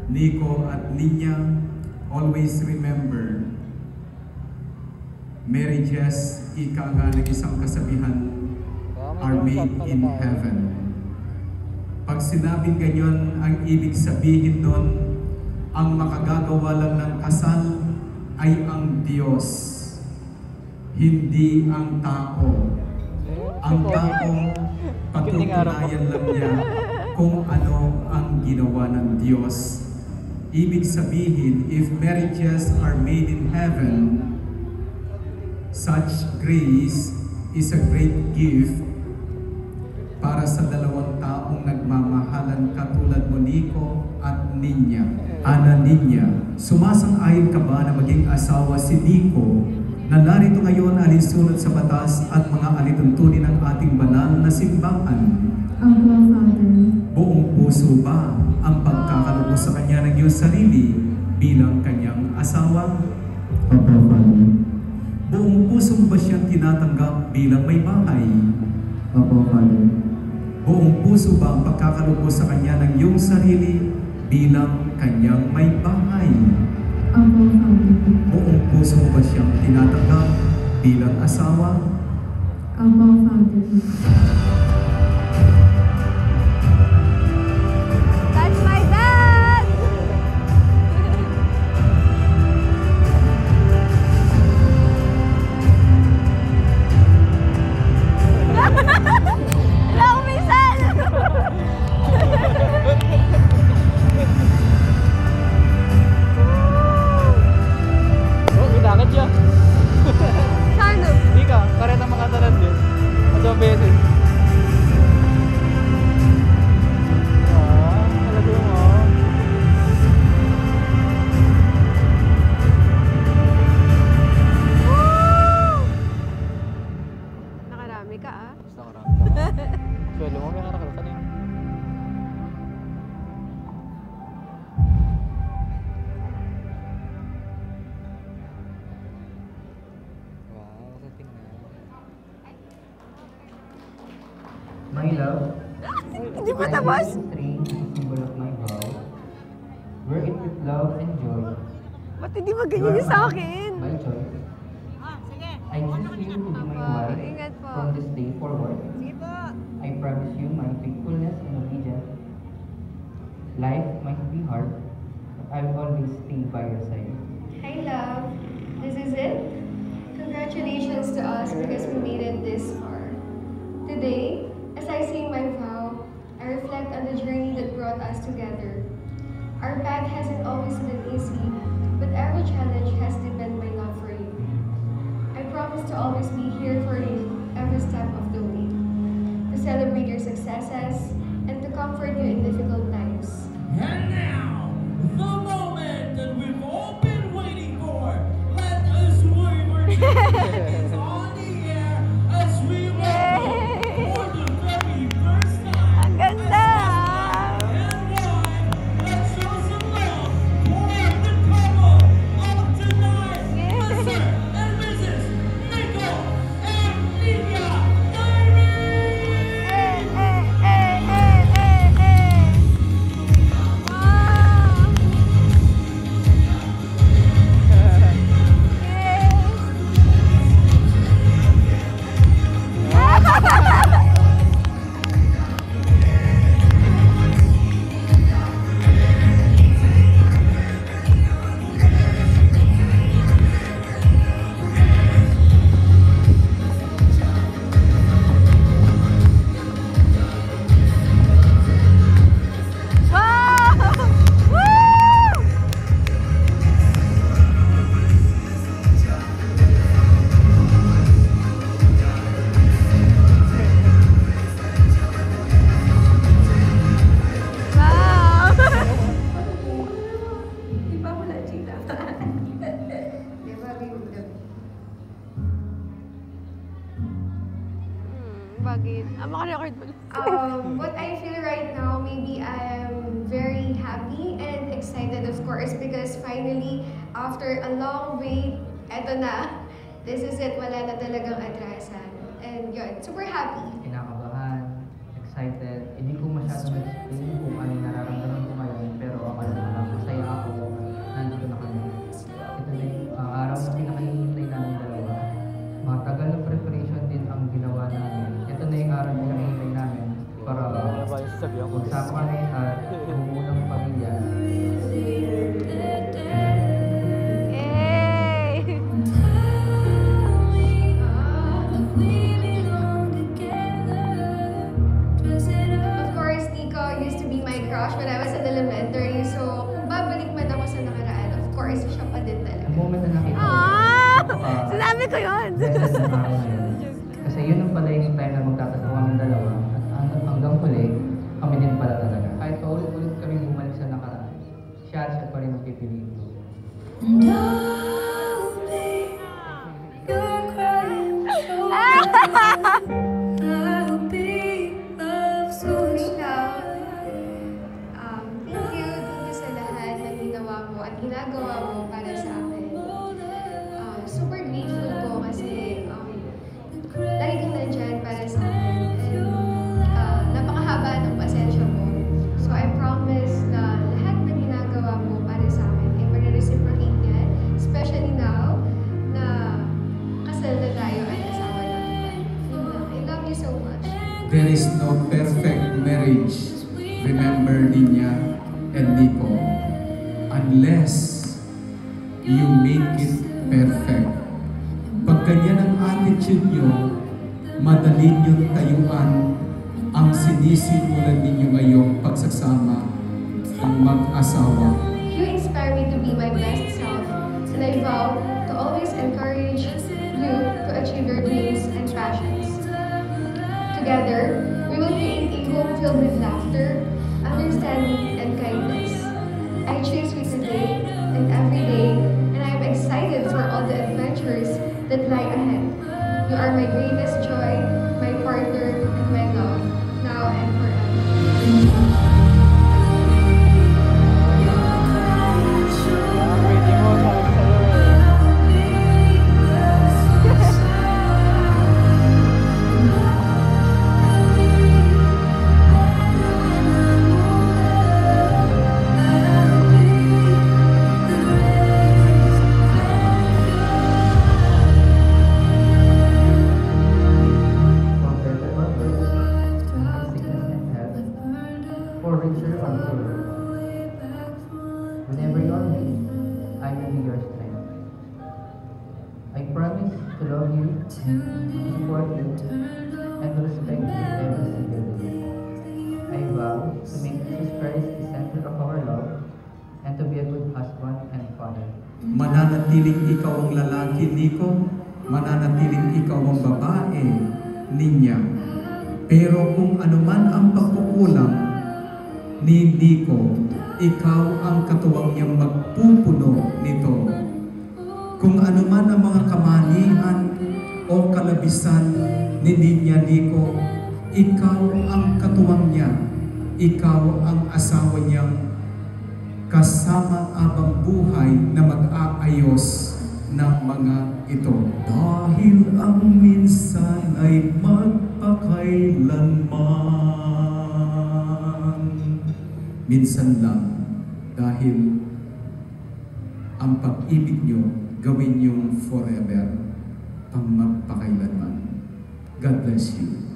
Nico at Ninya, always remember, marriages, ika nga ng isang kasabihan, are made in heaven. Pag sinabing ganyan, ang ibig sabihin nun, ang makagagawa lang ng kasal ay ang Diyos, hindi ang tao. Ang tao, patutunayan lang niya kung ano ang ginawa ng Diyos. Ibig sabihin, if marriages are made in heaven, such grace is a great gift para sa dalawang taong nagmamahalan katulad mo, Nico at Ninya. Ana, Ninya, sumasang-ayon ka ba na maging asawa si Nico na narito ngayon alinsunod sa batas at mga alituntunin ng ating banal na simbahan? Opo, Father. Buong puso ba ang pagkakalubos sa kanya ng iyong sarili bilang kanyang asawa? Opo, Father. Buong puso ba siyang tinatanggap bilang may bahay? Opo, Father. Buong puso ba ang pagkakalubos sa kanya ng iyong sarili bilang kanyang may bahay? Opo, Father. Buong puso mo ba siyang tinatanggap bilang asawa? Opo, Father. That's my dad! Wala akong minsan! Oh, gitangan siya. Sano? Hindi ka, parang na makatalan din. Ano beses? Talaga mo. Nakarami ka ah. Gusto ko rin. Swelo mo, may nakakalasan eh. Wow, sa tingnan. My love, Hindi pa tapos? string is a symbol of my vow. Wear it with love and joy. Ba't hindi ba ganyan yung sa akin? My choice. I choose you to be my Opo, wife ingat po. from this day forward. I promise you my faithfulness and obedience. Life might be hard, but I will always stay by your side. Hi, love. This is it. Congratulations to us because we made it this far. Today, as I say my vow, I reflect on the journey that brought us together. Our path hasn't always been easy, but every challenge has deepened my love for you. I promise to always be here for you every step of the way, to celebrate your successes and to comfort you in difficult times. And now, the moment that we've all been waiting for. Let us wave our is on the air as we welcome for the very first time. Ang ganda! And why? Let's show some love for the couple of tonight, Mr. and Mrs. Nico and Ninya Diamond. Bakit? Maka-record mo lang. What I feel right now, maybe I'm very happy and excited, of course, because finally, after a long wait, eto na. This is it. Wala na talagang atrasan. And yun, super happy. Kinakabahan, excited. Hindi ko masyadong explain kung ano yung nararamdaman ko ngayon, pero akala ko lang in elementary. So, kung babalik man ako sa nakaraan, of course, siya pa din The talaga. moment na nakita ko, Sinabi ko yun! blessed na araw na yun. Kasi yun ang pala yung time na magtatagpo kami dalawa at hanggang huli, kami din pala talaga. Kahit paulit-ulit kami bumalik sa nakaraan, siya pa rin ang pipiliin ko. So, ikaw, thank you sa lahat na ginawa mo at ginagawa mo para sa akin. Super grateful ko kasi lagi kang nandyan para sa akin. And napakahaba ng pasensya mo. So, I promise na lahat na ginagawa mo para sa akin ay mag-reciprocate yan. Especially now na kasal na tayo at asawa na kita. Yun lang. I love you so much. There is no perfect marriage, remember Ninya and Nico, unless you make it perfect. Pag ganyan ang attitude nyo, madali nyo tayuan ang sinisimulan ninyo ngayong pagsasama ang mag-asawa. You inspire me to be my best self, and I vow to always encourage you to achieve your dreams and passions. Together, we will create a home filled with laughter, understanding, and kindness. I choose you today and every day, and I am excited for all the adventures that lie ahead. You are my greatest joy, my partner, and my love, now and forever. Ang pretty mo, sabi ko sa'yo eh. For better or worse, in my sickness and health, for richer or poorer. Whenever you are weak, I will be your strength. I promise to love you, to support you, and to respect you every single day. I vow to make Jesus Christ the center of our love, and to be a good husband and father. Mananatiling ikaw ang lalaki, Nico. Mananatiling ikaw ang babae, Ninya. Pero kung anuman ang pagkukulang ni Nico, ikaw ang katuwang niyang magpupuno nito. Kung anuman ang mga kamalian o kalabisan ni Ninya Nico, ikaw ang katuwang niya. Ikaw ang asawa niyang kasama abang buhay na mag-aayos ng mga ito. Dahil ang minsan ay magpakailanman. Minsan lang, dahil ang pag-ibig nyo, gawin yung forever, pang magpakailanman. God bless you.